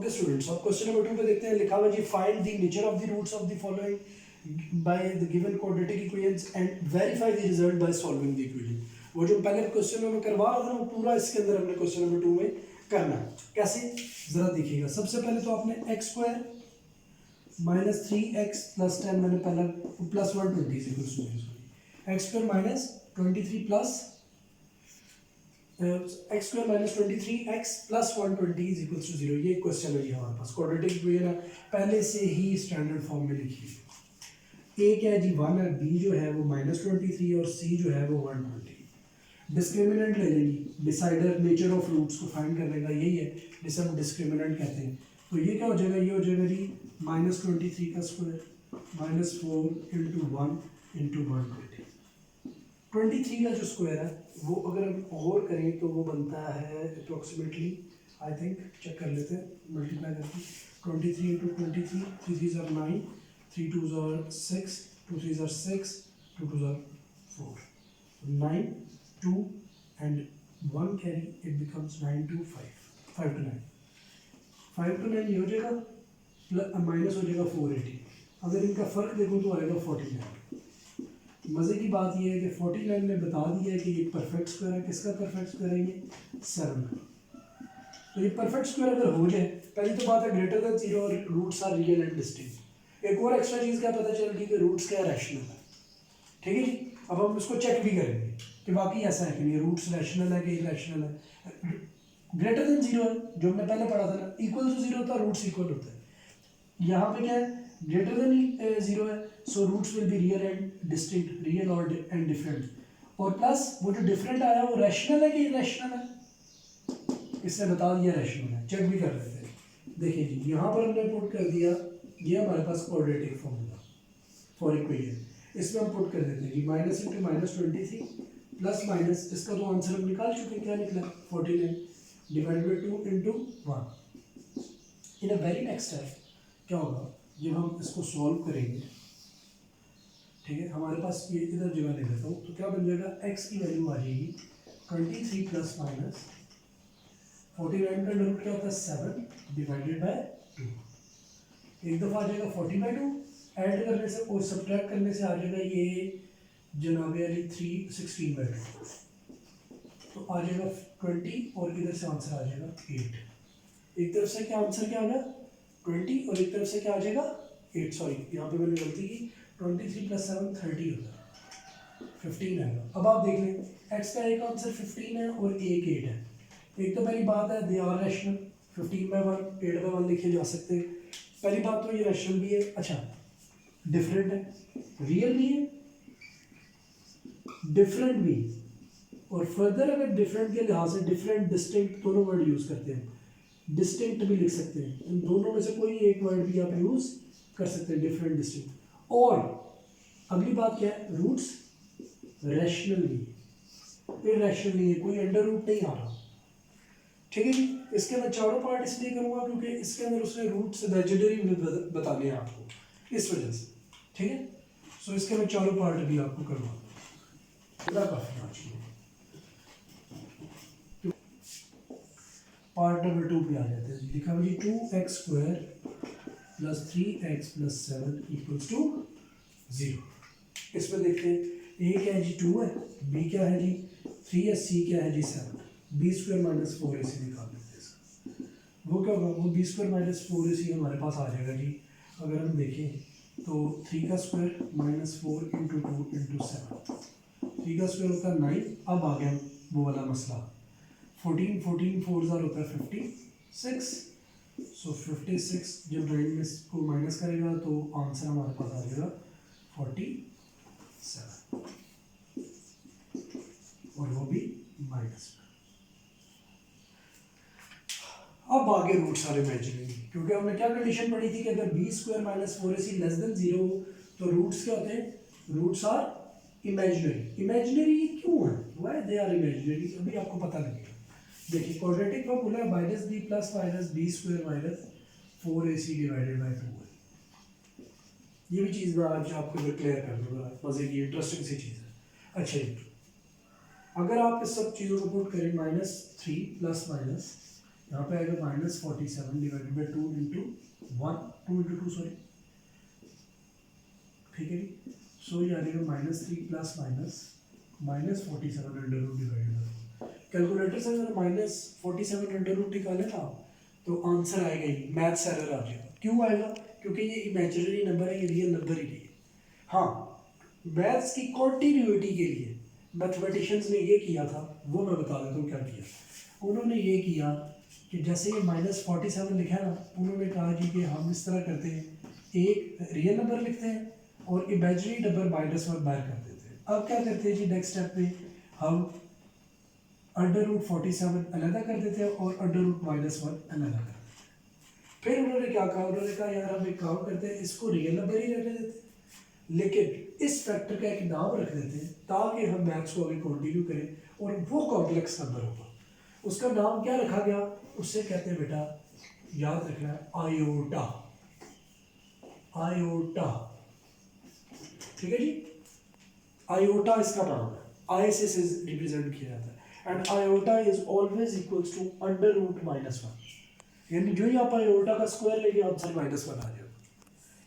Okay students, अब question number 2 पे देखते हैं। लिखा हुआ जी find the nature of the roots of the following by the given quadratic equations and verify the result by solving the equation. वो जो पहले क्वेश्चन में करवा रहा था ना, वो पूरा इसके अंदर हमने क्वेश्चन नंबर 2 में करना है। कैसे, जरा देखिएगा। सबसे पहले तो आपने x square minus 3x plus 10 मैंने पहला plus 120 x square minus 23 plus x square minus 23x plus 120 is equal to 0। ये क्वेश्चन है जी हमारे पास, क्वाड्रेटिक इक्वेशन है, पहले से ही स्टैंडर्ड फॉर्म में लिखी है। ए क्या है जी 1 है, बी जो है वो माइनस 23 और सी जो है वो 120। डिस्क्रिमिनेंट ले लेंगे, डिसाइडर नेचर ऑफ रूट्स को फाइंड करने का यही है जिसे हम डिस्क्रिमिनेंट कहते हैं। तो ये क्या हो जाएगा, ये हो जाएगा जी माइनस 23 का स्क्वायर माइनस 4 इंटू 1 इंटू 120। 23 का जो स्क्वायर है वो अगर हम और करें तो वो बनता है अप्रोक्सीमेटली, आई थिंक चेक कर लेते हैं, मल्टीप्लाई करके 23 into 23, 3 3 tsar 9, 3 2 tsar 6, 2 3 tsar 6, 2 2 tsar 4, 9 2 and 1 carry, it becomes 9 to 5, 5 to 9, 5 to 9 ये हो जाएगा, प्लस माइनस हो जाएगा 480। अगर इनका फ़र्क देखो तो आएगा 49। मज़े की बात यह है कि 49 ने बता दिया है कि ये परफेक्ट स्क्वायर है। किसका परफेक्ट स्क्वायर है, ये 7 का। तो ये परफेक्ट स्क्वायर अगर हो जाए, पहली तो बात है ग्रेटर देन 0 और roots are real and distinct. एक और एक्स्ट्रा चीज़ क्या पता चल गई कि रूट्स क्या रैशनल है। ठीक है जी, अब हम इसको चेक भी करेंगे कि वाकई ऐसा है कि नहीं, रूट्स रैशनल है कि इरेशनल है। ग्रेटर देन 0 है, जो हमने पहले पढ़ा था ना, इक्वल टू 0 होता है, रूट्स इक्वल होता है। यहाँ पे क्या है, ग्रेटर देन 0 है, so roots will be real and distinct, real और एंड डिफरेंट। और प्लस वो जो डिफरेंट आया वो रैशनल है कि इरेशनल है, इसने बता दिया रैशनल है। चेक भी कर लेते हैं। देखिए जी, यहाँ पर हमने पुट कर दिया, ये हमारे पास क्वाड्रेटिक फॉर्मूला फॉर इक्वेशन, इसमें हम पुट कर देते हैं कि minus into minus 23 plus minus, इसका तो आंसर हम निकाल चुके हैं, क्या निकला 49 divided by 2 into 1। In a very next step क्या होगा, जब हम इसको सॉल्व करेंगे, ठीक है, हमारे पास ये इधर जगह ले लेता हूँ, तो क्या बन जाएगा, x की वैल्यू आ जाएगी 23 प्लस माइनस 49 का अंडर रूट क्या होता है 7 डिवाइडेड बाय 2। एक दफ़ा आ जाएगा 40/2, ऐड करने से और सब्ट्रैक्ट करने से आ जाएगा ये जनाब अली 316/2, तो आ जाएगा 20 और इधर से आंसर आ जाएगा 8। एक तरफ से क्या आंसर क्या आ गया 20 और एक तरफ से क्या आ जाएगा 8, सॉरी यहाँ पे मैंने गलती की, 23 प्लस 7 30 होता है, 15 आएगा। अब आप देख लें, x का एक आंसर 15 है और एक 8 है। एक तो पहली बात है दे आर रैशनल, 15/1 8/1 लिखे जा सकते हैं। पहली बात तो ये रैशनल भी है, अच्छा डिफरेंट है, रियल भी है, डिफरेंट भी, और फर्दर अगर डिफरेंट के लिहाज से डिफरेंट डिस्टिंक्ट दोनों वर्ड यूज़ करते हैं, डिस्टिंक्ट भी लिख सकते हैं, इन दोनों में से कोई एक वर्ड भी आप यूज़ कर सकते हैं, डिफरेंट डिस्टिंक्ट। और अगली बात क्या है, रूट्स रैशनल नहीं है, इरैशनल नहीं है, कोई अंडर रूट नहीं आ रहा। ठीक है जी, इसके मैं चारों पार्ट इसलिए करूँगा क्योंकि इसके अंदर उसने रूट्स इमेजिनरी बताने हैं आपको, इस वजह से। ठीक है, सो इसके मैं चारों पार्ट भी आपको करवाऊँगा, पूरा काफ़ी आज की। पार्ट नंबर 2 पे आ जाते हैं। लिखा हुआ जी 2x square plus 3x plus 7 equals to 0। इसमें देखते हैं, a क्या है जी 2 है, b क्या है जी 3 है, c क्या है जी 7। b स्क्वायर माइनस 4ac निकाल लेते हैं इसका। वो क्या होगा, वो b स्क्वायर माइनस 4ac हमारे पास आ जाएगा जी। अगर हम देखें तो 3 का स्क्वायर माइनस 4 इंटू 2 इंटू 7, 3 का स्क्वायर होता है 9। अब आ गया वो वाला मसला, 14 14 4 ज़ार होता है 56, सो 56 जब 9 में इसको माइनस करेगा तो आंसर हमारे पास आ जाएगा 47, और वो भी माइनस में। अब आगे रूट सारे इमेजिनरी, क्योंकि हमने क्या कंडीशन पढ़ी थी कि अगर b square minus 4ac less than 0 तो रूट्स क्या होते हैं, रूट्स आर इमेजिनरी। इमेजिनरी क्यों है, व्हाई दे आर इमेजिनरी, अभी आपको पता लगेगा। देखिए क्वाड्रेटिक फॉर्मूला है minus b plus minus b square minus 4ac divided by 2 है। ये भी चीज़ मैं आज आपको क्लियर कर दूँगा, मज़े की इंटरेस्टिंग सी चीज़ है। अच्छा जी, अगर आप इस सब चीज़ों को पुट करें, -3 प्लस माइनस यहाँ पे आएगा -47 divided by 2 into 1, 2 into 2 sorry, ठीक है जी। सो ये आ जाएगा -3 plus -47 under root divided by, calculator से अगर -47 अंडर रूट निकाले ना तो आंसर आएगा ही, मैथ्स एरर आ जाएगा। क्यों आएगा? क्योंकि ये इमेजिनरी नंबर है, ये रियल नंबर ही नहीं है। हाँ, मैथ्स की कॉन्टिन्यूटी के लिए मैथमेटिशियंस ने ये किया था, वो मैं बता देता हूँ क्या किया। उन्होंने ये किया कि जैसे ये -47 लिखा है ना, उन्होंने कहा जी कि हम इस तरह करते हैं, एक रियल नंबर लिखते हैं और इमेजिनरी नंबर -1 बाहर कर देते हैं। अब क्या करते हैं जी, नेक्स्ट स्टेप में हम अंडर रूट 47 अलग कर देते हैं और अंडर रूट -1 अलग कर देते हैं। फिर उन्होंने क्या कहा, उन्होंने कहा यार हम एक काम करते हैं, इसको रियल नंबर ही रहने देते हैं, लेकिन इस फैक्टर का एक नाम रख देते हैं ताकि हम मैथ्स को आगे कंटिन्यू करें और वो कॉम्प्लेक्स नंबर होगा। उसका नाम क्या रखा गया? उससे कहते हैं बेटा, याद रखना है, आयोटा। आयोटा, ठीक है जी। आयोटा इसका नाम है, आई से रिप्रेजेंट किया जाता है and iota is always equals to under root -1, यानी जो ही आप आयोटा का स्क्वायर लेंगे आंसर -1 आ जाएगा।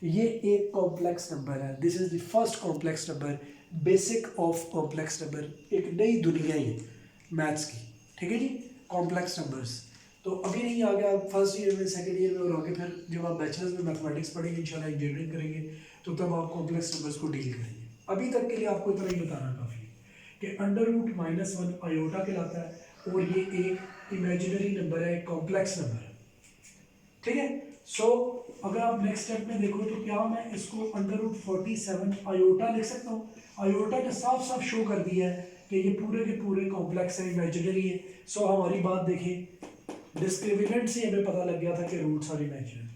ये एक कॉम्प्लेक्स नंबर है, this is the first complex number, basic of complex number, एक नई दुनिया ही मैथ्स की, ठीक है जी, कॉम्प्लेक्स नंबर्स। तो अभी नहीं आ गया, आप फर्स्ट ईयर में, सेकंड ईयर में और आगे फिर जब आप बैचलर्स में मैथमेटिक्स पढ़ेंगे, इंशाल्लाह इंजीनियरिंग करेंगे, तो तब आप कॉम्प्लेक्स नंबर्स को डील करेंगे। अभी तक के लिए आपको इतना ही बताना काफ़ी है कि अंडर रूट -1 आयोटा कहलाता है और ये एक इमेजिनरी नंबर है, एक कॉम्प्लेक्स नंबर है, ठीक है। सो अगर आप नेक्स्ट स्टेप में देखो तो क्या मैं इसको अंडर रूट 47 आयोटा लिख सकता हूँ? आयोटा ने साफ साफ शो कर दिया है कि ये पूरे के पूरे कॉम्प्लेक्स है, इमेजिनरी है। सो हमारी बात देखें, डिस्क्रिमिनेंट से हमें पता लग गया था कि roots are imaginary.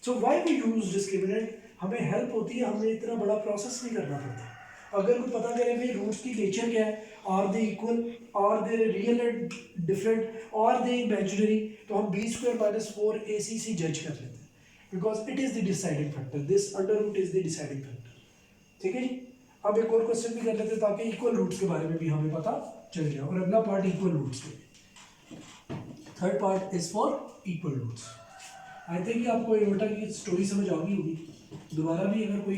So why we use discriminant? हमें हेल्प होती है, हमें इतना बड़ा प्रोसेस नहीं करना पड़ता। अगर कोई पता करे भाई रूट्स की नेचर क्या है, are they equal, are they real and different, are they imaginary, तो हम b² - 4ac से जज कर लेते हैं, because it is the deciding factor, this under root is the deciding factor, ठीक है जी। अब एक और क्वेश्चन भी कर लेते हैं ताकि इक्वल रूट्स के बारे में भी हमें पता चल जाए, और अगला पार्ट इक्वल रूट्स के, third part is for equal roots. I think आपको एयोटा की स्टोरी समझ आ गई होगी, दोबारा भी अगर कोई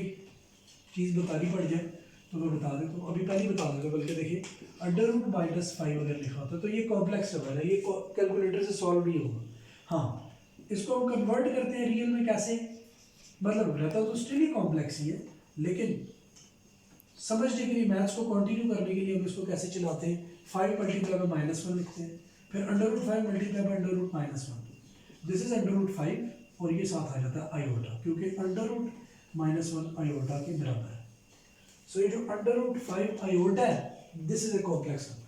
चीज़ बतानी पड़ जाए तो मैं बता देता हूँ, अभी पहले बता दूंगा। बल्कि देखिए, अंडर रूट -5 अगर लिखा होता तो ये कॉम्प्लेक्स नंबर है, ये कैलकुलेटर से सॉल्व नहीं होगा। हाँ, इसको हम कन्वर्ट करते हैं रियल में, कैसे? मतलब रहता तो स्टिल ही कॉम्प्लेक्स ही है, लेकिन समझने के लिए, मैथ्स को कंटिन्यू करने के लिए हम इसको कैसे चलाते हैं, 5 मल्टीप्लाई बाय -1 लिखते हैं, फिर under root 5 multiply by under root -1, this is under root 5, और ये साथ आ जाता है आयोटा, क्योंकि अंडर रूट -1 आयोटा के बराबर है। सो ये जो अंडर रूट 5 आयोटा है, this is a complex number.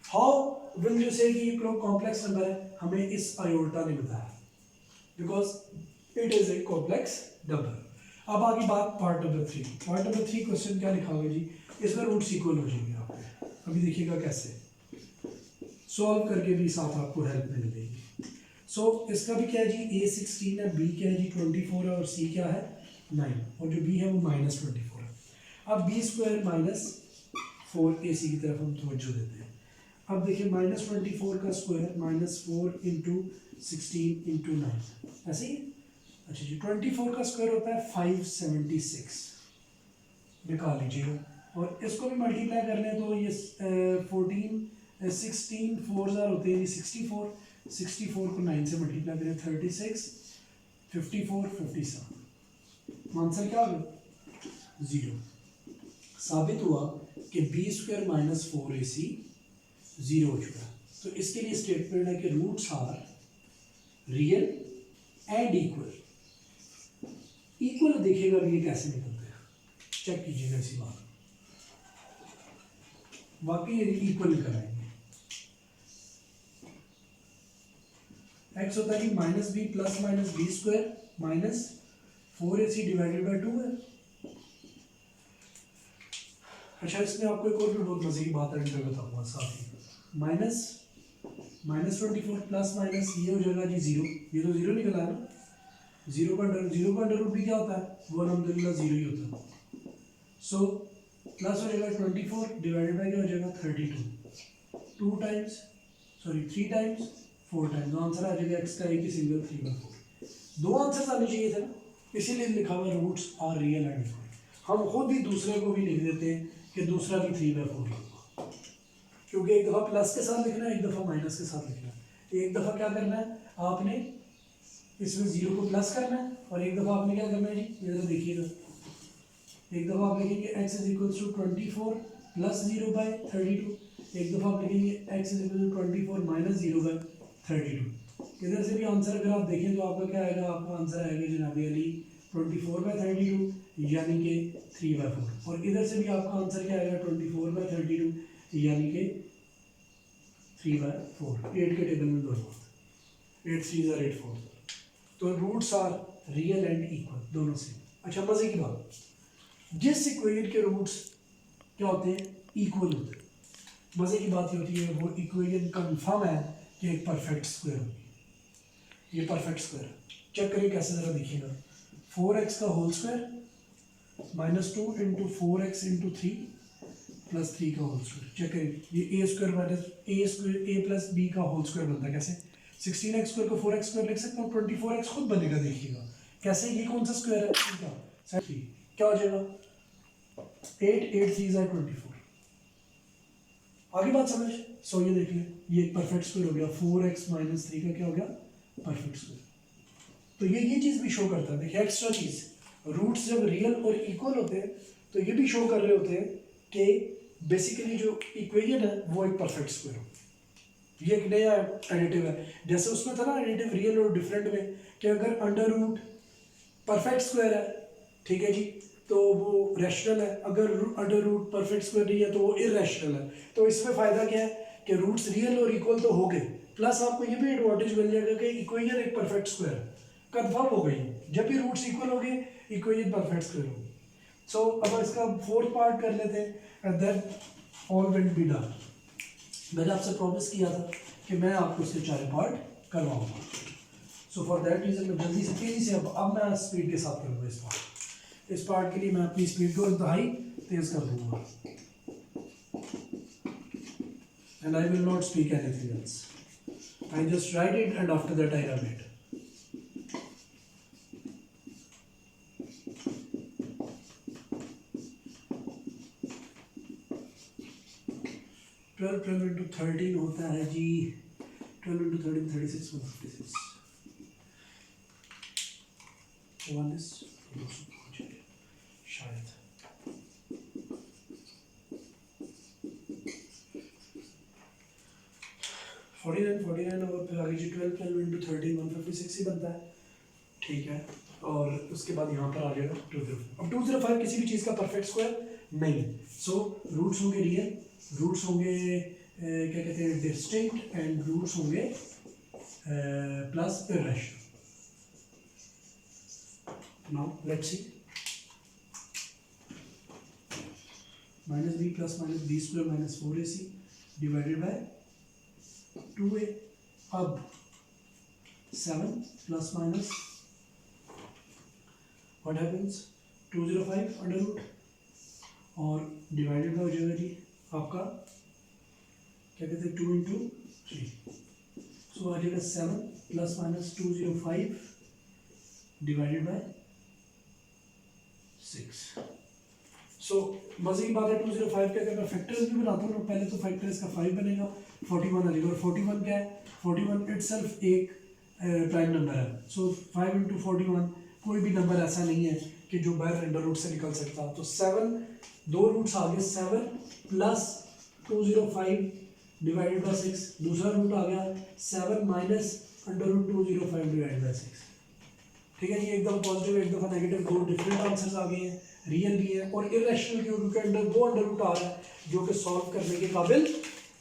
How will you से कि ये कॉम्प्लेक्स नंबर है? हमें इस आयोटा ने बताया, because it is a complex number. अब आगे बात part number 3। Part number 3 question क्या लिखा हुआ जी, इसमें रूट्स इक्वल हो जाएंगे आपके, अभी देखिएगा कैसे सॉल्व करके भी साथ आपको हेल्प मिल जाएगी। सो इसका भी क्या है जी, a 16 है, b क्या है जी 24 है, और c क्या है 9, और जो b है वो -24 है। अब b² - 4ac की तरफ हम तवज्जो देते हैं। अब देखिए, -24 का स्क्वायर -4 × 16 × 9, ऐसे ही। अच्छा जी, 24 का स्क्वायर होता है 576, निकाल लीजिएगा, और इसको भी मल्टीप्लाई कर लें तो ये 16 4 होते हैं 64, 64 को 9 से मल्टीप्लाई करें 36, 54, 57, आंसर क्या हो गया 0। साबित हुआ कि b² - 4ac 0 हो चुका है। तो इसके लिए स्टेटमेंट है कि roots are real and equal. Equal देखिएगा भी ये कैसे निकलते हैं, चेक कीजिएगा इसी बात, वाकई इक्वल निकल आएंगे। x होता है कि -b + -b² - 4ac divided bye 2 है। अच्छा, इसमें आपको एक और भी बहुत मजे की बात है, मैं बताऊंगा साथ ही। -24 प्लस माइनस ये हो जाएगा जी 0, ये तो 0 निकल आया ना, 0 का अंडर रूट भी क्या होता है, वो अल्हम्दुलिल्लाह 0 ही होता है। सो प्लस हो जाएगा 24 डिवाइडेड बाय क्या हो जाएगा 32, 3 टाइम्स 4 टाइम्स, आंसर आ जाएगा एक्स का एक ही सिंगल 3/4। दो आंसर आने चाहिए थे ना, इसीलिए लिखा हुआ roots are real and equal. हम खुद ही दूसरे को भी लिख देते हैं कि दूसरा भी 3/4 होगा, क्योंकि एक दफ़ा प्लस के साथ लिखना है, एक दफ़ा माइनस के साथ लिखना है। एक दफ़ा क्या करना है आपने, इसमें 0 को प्लस करना है, और एक दफ़ा आपने क्या करना है जी, ये तो देखिएगा, एक दफ़ा आप लिखेंगे x is equal to 24 plus 0/32, एक दफ़ा आप लिखेंगे x is equal to 24 minus 0/32। इधर से भी आंसर अगर आप देखें तो आपका क्या आएगा, आपका आंसर आएगा जनाबी अली 24/32 यानी कि 3/4, और इधर से भी आपका आंसर क्या आएगा 24/32 यानी कि 3/4। 8 के टेबल में दो 8 3 are 8 4, तो roots are real and equal दोनों से। अच्छा मजे की बात, जिस इक्वेशन के रूट्स क्या होते हैं, इक्वल होते हैं, मजे की बात ये होती है वो इक्वेशन कंफर्म है कि एक परफेक्ट स्क्वायर होगी। ये परफेक्ट स्क्वायर है, चेक करिए कैसे, जरा देखिएगा, 4x का whole square minus 2 into 4x into 3 plus 3 का होल स्क्वायर। चेक करिए, ये a square minus a square a plus b का होल स्क्वायर बनता है कैसे, 16x स्क्वायर को 4x स्क्वायर लिख सकते हो, 24x खुद बनेगा, देखिएगा कैसे, ये कौन सा स्क्वायर है, क्या हो जाएगा 8 8 3 are 24। आगे बात समझ, सो ये देख लें, ये एक परफेक्ट स्क्वायर हो गया, 4x माइनस 3 का क्या हो गया, परफेक्ट स्क्वायर। तो ये चीज़ भी शो करता है, देखिए एक्स्ट्रा चीज़, रूट्स जब रियल और इक्वल होते हैं तो ये भी शो कर रहे होते हैं कि बेसिकली जो इक्वेशन है वो एक परफेक्ट स्क्वायर हो। ये एक नया एडिटिव है, जैसे उसमें था ना एडिटिव रियल और डिफरेंट में, कि अगर अंडर रूट परफेक्ट स्क्वायर है, ठीक है जी, तो वो रैशनल है, अगर अंडर रूट परफेक्ट स्क्वायर नहीं है तो वो इरैशनल है। तो इसमें फ़ायदा क्या है कि रूट्स रियल और इक्वल तो हो गए, प्लस आपको ये भी एडवांटेज मिल जाएगा कि इक्वेशन एक परफेक्ट स्क्वायर है, कंफर्म हो गई, जब भी रूट्स इक्वल हो गए इक्वेशन परफेक्ट स्क्वायर होगी। सो अब इसका फोर्थ पार्ट कर लेते हैं, and then all will be done. मैंने आपसे प्रॉमिस किया था कि मैं आपको इसके 4 पार्ट करवाऊंगा, सो फॉर दैट रीज़न मैं जल्दी से तेज़ी से अब मैं स्पीड के साथ करूँगा इस पार्ट के लिए मैं अपनी स्पीड को इंतहाई तेज कर दूंगा, and I will not speak anything else, I just right it and after that I run it. Twelve into 13 होता है जी, 12 इंटू 13 36 156 शायद। फोर्टी नाइन और फिर आगे जी 12 इंटू 13 156 ही बनता है, ठीक है, और उसके बाद यहाँ पर आ जाएगा 205। अब 205 किसी भी चीज़ का परफेक्ट स्क्वायर नहीं है, सो रूट्स होंगे रियल, रूट्स होंगे क्या कहते हैं डिस्टिंक्ट, एंड रूट्स होंगे plus irrational. Now let's see, minus b plus minus b square minus 4ac divided by 2a। अब 7 plus minus what happens 205 under root, और डिवाइडेड बाय हो जाएगा जी आपका क्या कहते हैं 2 इंटू 3, सो आ जाएगा 7 प्लस माइनस 205 डिवाइडेड बाय 6। सो मजे की बात है 205 के अगर मैं फैक्टर्स भी बनाता हूँ, पहले तो फैक्टर्स का 5 बनेगा, 41 आ जाएगा, और 41 क्या है, 41 इटसेल्फ एक प्राइम नंबर है, सो 5 इंटू 41 कोई भी नंबर ऐसा नहीं है कि जो बाहर अंडर रूट से निकल सकता, तो 7 दो रूट्स आ गए, 7 प्लस 205 डिवाइडेड बाय 6, दूसरा रूट आ गया 7 minus under root 205 divided by 6, ठीक है जी, एक दफ़ा पॉजिटिव एक दफ़ा नेगेटिव, दो डिफरेंट आंसर्स आ गए हैं, रियल भी है और इरेशनल क्योंकि अंडर वो अंडर रूट आ रहा है जो कि सॉल्व करने के काबिल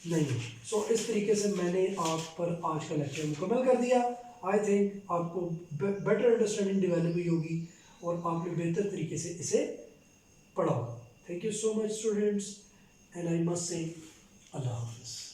नहीं है। सो इस तरीके से मैंने आप पर आज का लेक्चर मुकम्मल कर दिया। आई थिंक आपको बेटर अंडरस्टैंडिंग डेवलप हुई होगी और आपने बेहतर तरीके से इसे पढ़ा होगा। Thank you so much students, and I must say अल्लाह हाफिज़।